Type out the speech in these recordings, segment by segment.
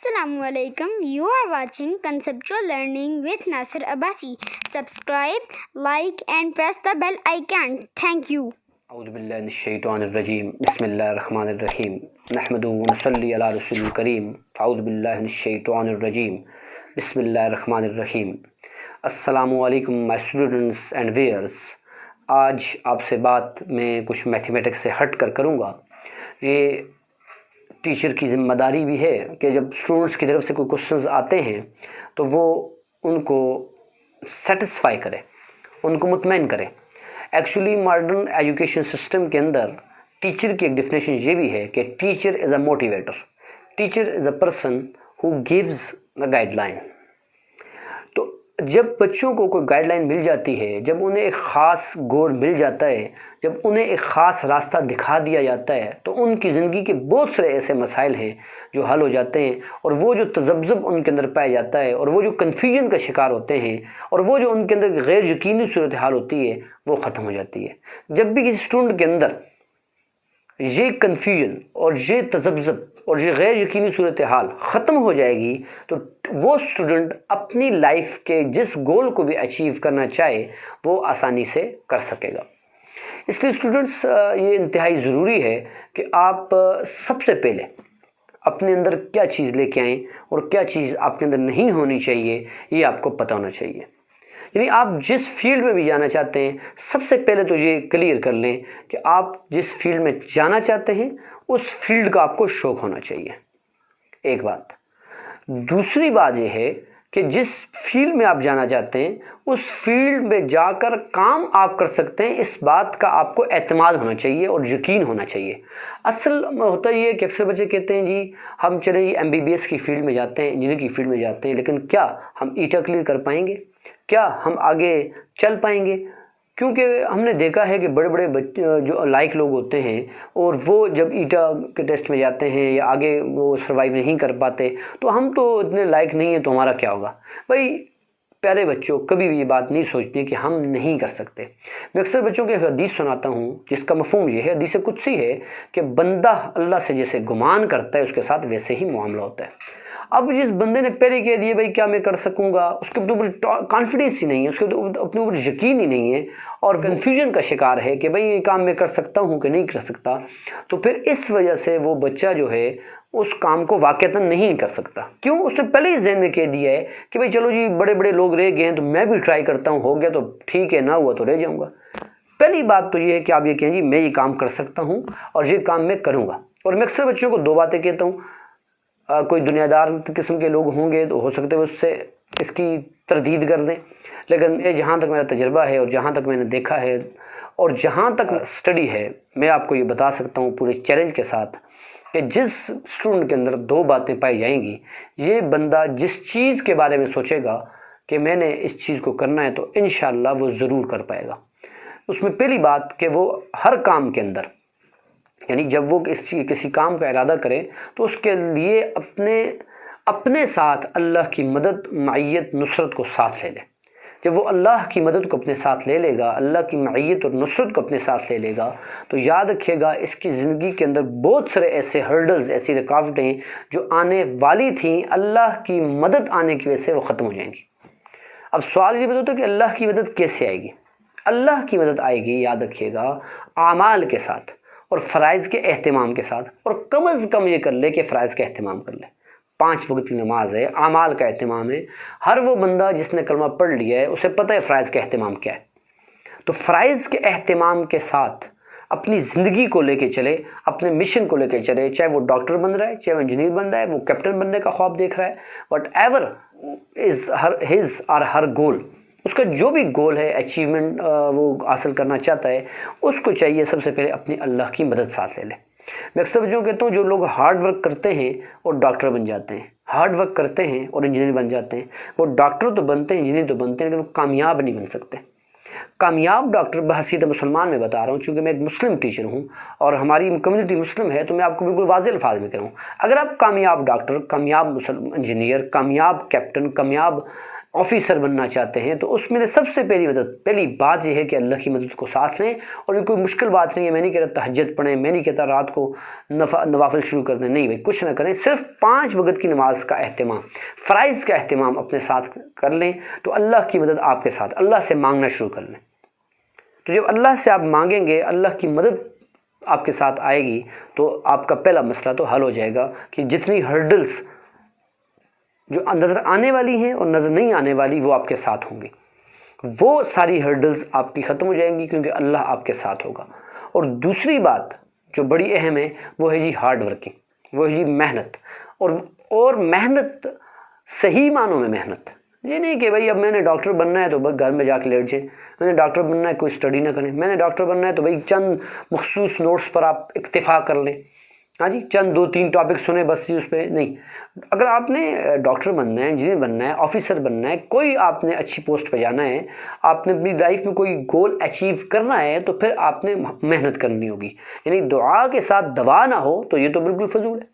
Assalamu alaikum. You are watching Conceptual Learning with Nasir Abbasi. Subscribe, like and press the bell icon. Thank you. اعوذ باللہ من الشیطان الرجیم بسم اللہ الرحمن الرحیم نحمد و نصلی علی رسول الکریم اعوذ باللہ من الشیطان الرجیم بسم اللہ الرحمن الرحیم السلام علیکم مائی اسٹوڈنٹس اینڈ ویئرس. آج آپ سے بات میں کچھ میتھمیٹکس سے ہٹ کر کروں گا. یہ ٹیچر کی ذمہ داری بھی ہے کہ جب اسٹوڈنٹس کی طرف سے کوئی کوشچنز آتے ہیں تو وہ ان کو سیٹسفائی کرے, ان کو مطمئن کرے. ایکچولی ماڈرن ایجوکیشن سسٹم کے اندر ٹیچر کی ایک ڈیفینیشن یہ بھی ہے کہ teacher is a motivator, teacher is a person who gives a guide line. تو جب بچوں کو کوئی گائیڈ لائن مل جاتی ہے, جب انہیں ایک خاص گول مل جاتا ہے, جب انہیں ایک خاص راستہ دکھا دیا جاتا ہے, تو ان کی زندگی کے بہت سارے ایسے مسائل ہیں جو حل ہو جاتے ہیں, اور وہ جو تذبذب ان کے اندر پایا جاتا ہے, اور وہ جو کنفیوژن کا شکار ہوتے ہیں, اور وہ جو ان کے اندر غیر یقینی صورتحال ہوتی ہے وہ ختم ہو جاتی ہے. جب بھی کسی اسٹوڈنٹ کے اندر یہ کنفیوژن اور یہ تذبذب اور یہ غیر یقینی صورتحال ختم ہو جائے گی تو وہ اسٹوڈنٹ اپنی لائف کے جس گول کو بھی اچیو کرنا چاہے وہ آسانی سے کر سکے گا. اس لیے اسٹوڈنٹس یہ انتہائی ضروری ہے کہ آپ سب سے پہلے اپنے اندر کیا چیز لے کے آئیں اور کیا چیز آپ کے اندر نہیں ہونی چاہیے یہ آپ کو پتہ ہونا چاہیے. یعنی آپ جس فیلڈ میں بھی جانا چاہتے ہیں سب سے پہلے تو یہ کلیئر کر لیں کہ آپ جس فیلڈ میں جانا چاہتے ہیں اس فیلڈ کا آپ کو شوق ہونا چاہیے, ایک بات. دوسری بات یہ ہے کہ جس فیلڈ میں آپ جانا چاہتے ہیں اس فیلڈ میں جا کر کام آپ کر سکتے ہیں, اس بات کا آپ کو اعتماد ہونا چاہیے اور یقین ہونا چاہیے. اصل ہوتا یہ ہے کہ اکثر بچے کہتے ہیں جی ہم چلیں جی MBBS کی فیلڈ میں جاتے ہیں, انجینئر کی فیلڈ میں جاتے ہیں, لیکن کیا ہم ایٹا کلیئر کر پائیں گے, کیا ہم آگے چل پائیں گے؟ کیونکہ ہم نے دیکھا ہے کہ بڑے بڑے بچے جو لائق لوگ ہوتے ہیں اور وہ جب ایٹا کے ٹیسٹ میں جاتے ہیں یا آگے وہ سروائیو نہیں کر پاتے تو ہم تو اتنے لائق نہیں ہیں تو ہمارا کیا ہوگا. بھائی پیارے بچوں, کبھی بھی یہ بات نہیں سوچتی کہ ہم نہیں کر سکتے. میں اکثر بچوں کے حدیث سناتا ہوں جس کا مفہوم یہ ہے, حدیث قدسی ہے کہ بندہ اللہ سے جیسے گمان کرتا ہے اس کے ساتھ ویسے ہی معاملہ ہوتا ہے. اب جس بندے نے پہلے کہہ دیے بھائی کیا میں کر سکوں گا, اس کے اوپر کانفیڈنس ہی نہیں ہے, اس کے اپنے اوپر یقین ہی نہیں ہے اور کنفیوژن کا شکار ہے کہ بھائی یہ کام میں کر سکتا ہوں کہ نہیں کر سکتا, تو پھر اس وجہ سے وہ بچہ جو ہے اس کام کو واقعتاً نہیں کر سکتا. کیوں؟ اس نے پہلے ہی ذہن میں کہہ دیا ہے کہ بھائی چلو جی بڑے بڑے لوگ رہ گئے ہیں تو میں بھی ٹرائی کرتا ہوں, ہو گیا تو ٹھیک ہے, نہ ہوا تو رہ جاؤں گا. پہلی بات تو یہ ہے کہ آپ یہ کہیں جی میں یہ کام کر سکتا ہوں اور یہ کام میں کروں گا. اور میں اکثر بچوں کو دو باتیں کہتا ہوں, کوئی دنیا دار قسم کے لوگ ہوں گے تو ہو سکتے ہیں اس سے اس کی تردید کر دیں, لیکن یہ جہاں تک میرا تجربہ ہے اور جہاں تک میں نے دیکھا ہے اور جہاں تک اسٹڈی ہے میں آپ کو یہ بتا سکتا ہوں پورے چیلنج کے ساتھ کہ جس اسٹوڈنٹ کے اندر دو باتیں پائی جائیں گی, یہ بندہ جس چیز کے بارے میں سوچے گا کہ میں نے اس چیز کو کرنا ہے تو انشاءاللہ وہ ضرور کر پائے گا. اس میں پہلی بات کہ وہ ہر کام کے اندر یعنی جب وہ کسی کام کا ارادہ کرے تو اس کے لیے اپنے ساتھ اللہ کی مدد, معیت, نصرت کو ساتھ لے لے. جب وہ اللہ کی مدد کو اپنے ساتھ لے لے گا, اللہ کی معیت اور نصرت کو اپنے ساتھ لے لے گا, تو یاد رکھیے گا اس کی زندگی کے اندر بہت سارے ایسے ہرڈلز, ایسی رکاوٹیں جو آنے والی تھیں اللہ کی مدد آنے کی وجہ سے وہ ختم ہو جائیں گی. اب سوال یہ بتاتا ہے کہ اللہ کی مدد کیسے آئے گی؟ اللہ کی مدد آئے گی, یاد رکھیے گا, اعمال کے ساتھ اور فرائض کے اہتمام کے ساتھ. اور کم از کم یہ کر لے کہ فرائض کا اہتمام کر لے. 5 وقت کی نماز ہے, اعمال کا اہتمام ہے. ہر وہ بندہ جس نے کلمہ پڑھ لیا ہے اسے پتہ ہے فرائض کا اہتمام کیا ہے. تو فرائض کے اہتمام کے ساتھ اپنی زندگی کو لے کے چلے, اپنے مشن کو لے کے چلے, چاہے وہ ڈاکٹر بن رہا ہے, چاہے وہ انجینئر بن رہا ہے, وہ کیپٹن بننے کا خواب دیکھ رہا ہے, what ever is his or ہر گول, اس کا جو بھی گول ہے, اچیومنٹ وہ حاصل کرنا چاہتا ہے, اس کو چاہیے سب سے پہلے اپنی اللہ کی مدد ساتھ لے لے. میں اکثر جو کہتا ہوں جو لوگ ہارڈ ورک کرتے ہیں اور ڈاکٹر بن جاتے ہیں, ہارڈ ورک کرتے ہیں اور انجینئر بن جاتے ہیں, وہ ڈاکٹر تو بنتے ہیں, انجینئر تو بنتے ہیں, لیکن وہ کامیاب نہیں بن سکتے. کامیاب ڈاکٹر بحیثیت مسلمان میں بتا رہا ہوں چونکہ میں ایک مسلم ٹیچر ہوں اور ہماری کمیونٹی مسلم ہے, تو میں آپ کو بالکل واضح الفاظ میں کہہ رہا ہوں, اگر آپ کامیاب ڈاکٹر, کامیاب انجینئر, کامیاب کیپٹن, کامیاب آفیسر بننا چاہتے ہیں تو اس میں سب سے پہلی بات یہ ہے کہ اللہ کی مدد کو ساتھ لیں. اور یہ کوئی مشکل بات نہیں ہے. میں نہیں کہتا تہجد پڑھیں, میں نہیں کہتا رات کو نوافل شروع کر دیں, نہیں بھائی کچھ نہ کریں, صرف 5 وقت کی نماز کا اہتمام, فرائض کا اہتمام اپنے ساتھ کر لیں تو اللہ کی مدد آپ کے ساتھ, اللہ سے مانگنا شروع کر لیں. تو جب اللہ سے آپ مانگیں گے, اللہ کی مدد آپ کے ساتھ آئے گی تو آپ کا پہلا مسئلہ تو حل ہو جائے گا کہ جتنی ہرڈلز جو نظر آنے والی ہیں اور نظر نہیں آنے والی وہ آپ کے ساتھ ہوں گی, وہ ساری ہرڈلز آپ کی ختم ہو جائیں گی کیونکہ اللہ آپ کے ساتھ ہوگا. اور دوسری بات جو بڑی اہم ہے وہ ہے جی ہارڈ ورکنگ, وہ ہے جی محنت. اور محنت صحیح معنوں میں محنت, یہ نہیں کہ بھائی اب میں نے ڈاکٹر بننا ہے تو بس گھر میں جا کے لیٹ جائیں, میں نے ڈاکٹر بننا ہے کوئی اسٹڈی نہ کریں, میں نے ڈاکٹر بننا ہے تو بھائی چند مخصوص نوٹس پر آپ اکتفا کر لیں, ہاں جی چند 2-3 ٹاپک سنیں بس اس پہ نہیں. اگر آپ نے ڈاکٹر بننا ہے, انجینئر بننا ہے, آفیسر بننا ہے, کوئی آپ نے اچھی پوسٹ پہ جانا ہے, آپ نے اپنی لائف میں کوئی گول اچیو کرنا ہے تو پھر آپ نے محنت کرنی ہوگی. یعنی دعا کے ساتھ دوا نہ ہو تو یہ تو بالکل فضول ہے.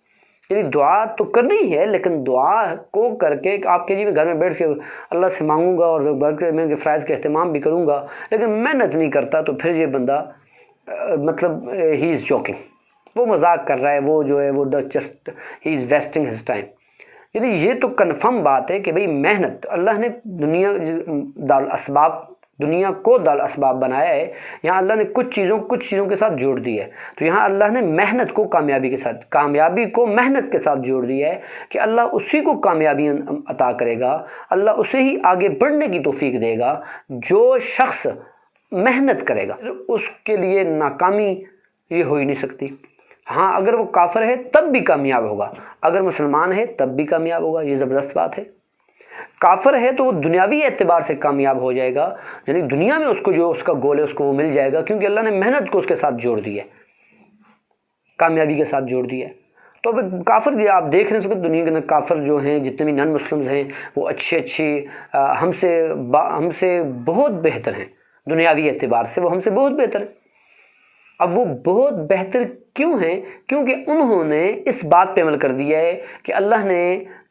یعنی دعا تو کرنی ہے لیکن دعا کو کر کے آپ کے جی میں گھر میں بیٹھ کے اللہ سے مانگوں گا اور میں فرائض کا اہتمام بھی کروں گا لیکن محنت نہیں کرتا تو پھر یہ بندہ مطلب ہی از جوکنگ, وہ مذاق کر رہا ہے, وہ جو ہے وہ جسٹ ہی از ویسٹنگ ہز ٹائم. یعنی یہ تو کنفرم بات ہے کہ بھئی محنت, اللہ نے دنیا کو دار الاسباب بنایا ہے. یہاں اللہ نے کچھ چیزوں کے ساتھ جوڑ دی ہے. تو یہاں اللہ نے محنت کو کامیابی کو محنت کے ساتھ جوڑ دیا ہے کہ اللہ اسی کو کامیابی عطا کرے گا, اللہ اسے ہی آگے بڑھنے کی توفیق دے گا جو شخص محنت کرے گا. اس کے لیے ناکامی یہ ہو ہی نہیں سکتی. ہاں اگر وہ کافر ہے تب بھی کامیاب ہوگا, اگر مسلمان ہے تب بھی کامیاب ہوگا, یہ زبردست بات ہے. کافر ہے تو وہ دنیاوی اعتبار سے کامیاب ہو جائے گا, یعنی دنیا میں اس کو جو اس کا گول ہے اس کو وہ مل جائے گا کیونکہ اللہ نے محنت کو اس کے ساتھ جوڑ دی ہے, کامیابی کے ساتھ جوڑ دی ہے. تو اب کافر آپ دیکھ رہے ہیں اس وقت دنیا کے اندر کافر جو ہیں جتنے بھی نان مسلمز ہیں وہ اچھی ہم سے بہت بہتر ہیں دنیاوی اعتبار سے, وہ ہم سے بہت بہتر ہیں. اب وہ بہت بہتر کیوں ہیں؟ کیونکہ انہوں نے اس بات پہ عمل کر دیا ہے کہ اللہ نے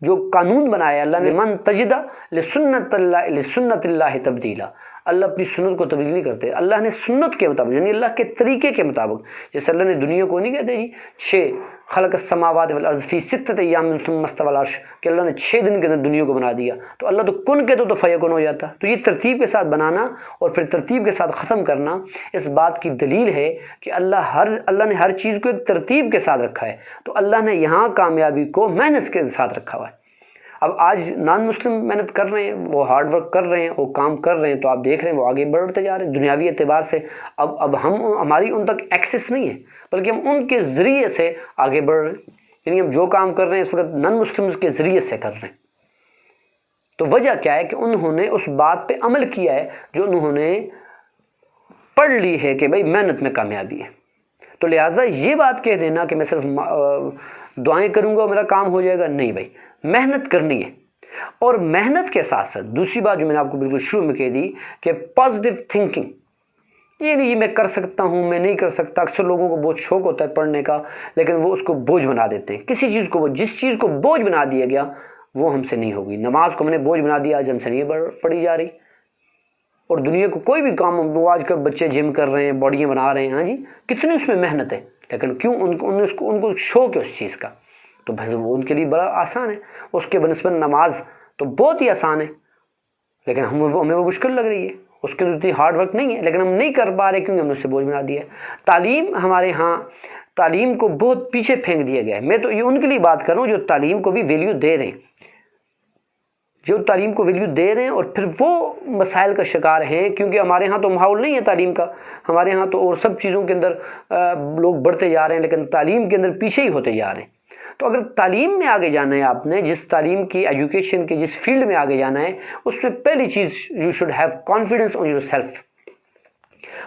جو قانون بنایا, اللہ نے من تجد لسنت اللہ تبدیلا, اللہ اپنی سنت کو تبدیل نہیں کرتے, اللہ نے سنت کے مطابق یعنی اللہ کے طریقے کے مطابق, جیسے اللہ نے دنیا کو نہیں کہتے جی 6 خلق السماوات والارض فی 6 ایام ثم استوى الى العرش کہ اللہ نے 6 دن کے اندر دنیا کو بنا دیا. تو اللہ تو کن کہتے تو فیکن ہو جاتا. تو یہ ترتیب کے ساتھ بنانا اور پھر ترتیب کے ساتھ ختم کرنا اس بات کی دلیل ہے کہ اللہ نے ہر چیز کو ایک ترتیب کے ساتھ رکھا ہے. تو اللہ نے یہاں کامیابی کو محنت کے ساتھ رکھا ہوا ہے. اب آج نان مسلم محنت کر رہے ہیں, وہ ہارڈ ورک کر رہے ہیں, وہ کام کر رہے ہیں, تو آپ دیکھ رہے ہیں وہ آگے بڑھتے جا رہے ہیں دنیاوی اعتبار سے. اب ہماری ان تک ایکسس نہیں ہے بلکہ ہم ان کے ذریعے سے آگے بڑھ رہے ہیں. یعنی ہم جو کام کر رہے ہیں اس وقت نان مسلمز کے ذریعے سے کر رہے ہیں. تو وجہ کیا ہے کہ انہوں نے اس بات پہ عمل کیا ہے جو انہوں نے پڑھ لی ہے کہ بھائی محنت میں کامیابی ہے. تو لہٰذا یہ بات کہہ دینا کہ میں صرف دعائیں کروں گا اور میرا کام ہو جائے گا, نہیں بھائی, محنت کرنی ہے. اور محنت کے ساتھ ساتھ دوسری بات جو میں نے آپ کو بالکل شروع میں کہہ دی کہ پازیٹیو تھنکنگ, یہ نہیں میں کر سکتا ہوں, میں نہیں کر سکتا. اکثر لوگوں کو بہت شوق ہوتا ہے پڑھنے کا لیکن وہ اس کو بوجھ بنا دیتے ہیں. کسی چیز کو جس چیز کو بوجھ بنا دیا گیا وہ ہم سے نہیں ہوگی. نماز کو ہم نے بوجھ بنا دیا, آج ہم سے نہیں پڑھی جا رہی. اور دنیا کو کوئی بھی کام, وہ آج کل بچے جم کر رہے ہیں, باڈیاں بنا رہے ہیں, ہاں جی کتنی اس میں محنت ہے, لیکن کیوں ان کو شوق ہے اس چیز کا, تو بس وہ ان کے لیے بڑا آسان ہے. اس کے بنسبت نماز تو بہت ہی آسان ہے لیکن ہمیں وہ مشکل لگ رہی ہے, اس کے لیے اتنی ہارڈ ورک نہیں ہے لیکن ہم نہیں کر پا رہے کیونکہ ہم نے اسے بوجھ بنا دیا ہے. تعلیم ہمارے ہاں تعلیم کو بہت پیچھے پھینک دیا گیا ہے. میں تو یہ ان کے لیے بات کر رہا ہوں جو تعلیم کو بھی ویلیو دے رہے ہیں, جو تعلیم کو ویلیو دے رہے ہیں اور پھر وہ مسائل کا شکار ہیں کیونکہ ہمارے ہاں تو ماحول نہیں ہے تعلیم کا. ہمارے ہاں تو اور سب چیزوں کے اندر لوگ بڑھتے جا رہے ہیں لیکن تعلیم کے اندر پیچھے ہی ہوتے جا رہے ہیں. تو اگر تعلیم میں آگے جانا ہے, آپ نے جس تعلیم کی ایجوکیشن کے جس فیلڈ میں آگے جانا ہے, اس میں پہلی چیز you should have confidence on your self.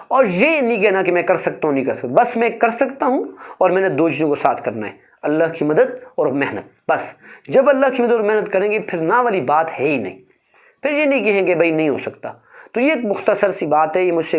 اور یہ نہیں کہنا کہ میں کر سکتا ہوں نہیں کر سکتا, بس میں کر سکتا ہوں اور میں نے 2 چیزوں کو ساتھ کرنا ہے, اللہ کی مدد اور محنت. بس جب اللہ کی مدد اور محنت کریں گے پھر نہ والی بات ہے ہی نہیں, پھر یہ نہیں کہیں گے بھائی نہیں ہو سکتا. تو یہ ایک مختصر سی بات ہے, یہ مجھ سے